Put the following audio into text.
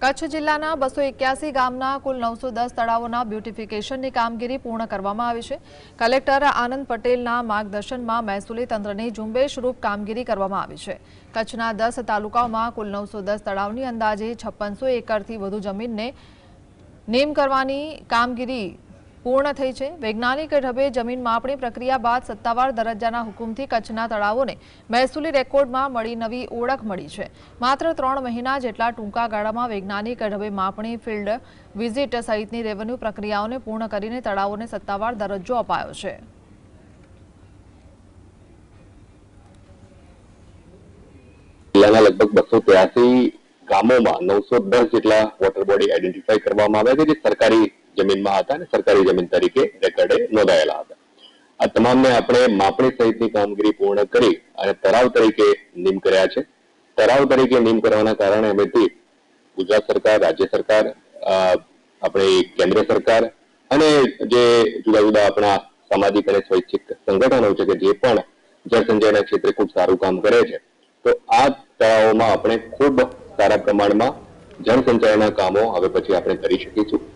કચ્છ જિલ્લાના 281 ગામના કુલ 910 તળાવોના બ્યુટિફિકેશનની કામગીરી પૂર્ણ કરવામાં આવી છે। કલેક્ટર આનંદ પટેલના માર્ગદર્શનમાં મહેસૂલી તંત્રની ઝુંબેશરૂપ કામગીરી કરવામાં આવી છે। કચ્છના 10 તાલુકાઓમાં કુલ 910 તળાવની અંદાજે 5600 એકરથી વધુ જમીનને નેમ કરવાની કામગીરી પૂર્ણ થઈ છે। વૈજ્ઞાનિક ઢબે જમીન માપણી પ્રક્રિયા બાદ સત્તાવાર દરજ્જાના હુકમથી કચ્છના તળાવોને મહેસૂલી રેકોર્ડમાં નવી ઓળખ મળી છે। માત્ર 3 મહિના જેટલા ટૂંકા ગાળામાં વૈજ્ઞાનિક ઢબે માપણી, ફિલ્ડ વિઝિટ સહિતની રેવન્યુ પ્રક્રિયાઓને પૂર્ણ કરીને તળાવોને સત્તાવાર દરજ્જો અપાયો છે। જિલ્લાના લગભગ 283 ગામોમાં 910 જેટલા વોટર બોડી આઈડેન્ટિફાઈ કરવામાં આવ્યા છે, જે સરકારી જમીનમાં હતા અને સરકારી જમીન તરીકે રેકોર્ડે નોંધાયેલા હતા। આ તમામને આપણે માપણી સહિતની કામગીરી પૂર્ણ કરી અને તળાવ તરીકે નિમ કર્યા છે। તળાવ તરીકે નિમ કરવાના કારણે અમેથી ગુજરાત સરકાર, રાજ્ય સરકાર, આપણી કેન્દ્ર સરકાર અને જે જુદા જુદા આપણા સામાજિક અને સ્વૈચ્છિક સંગઠનો છે કે જે પણ જળ સંચયના ક્ષેત્રે ખૂબ સારું કામ કરે છે, તો આ તળાવોમાં આપણે ખૂબ સારા પ્રમાણમાં જળ સંચયના કામો હવે પછી આપણે કરી શકીશું।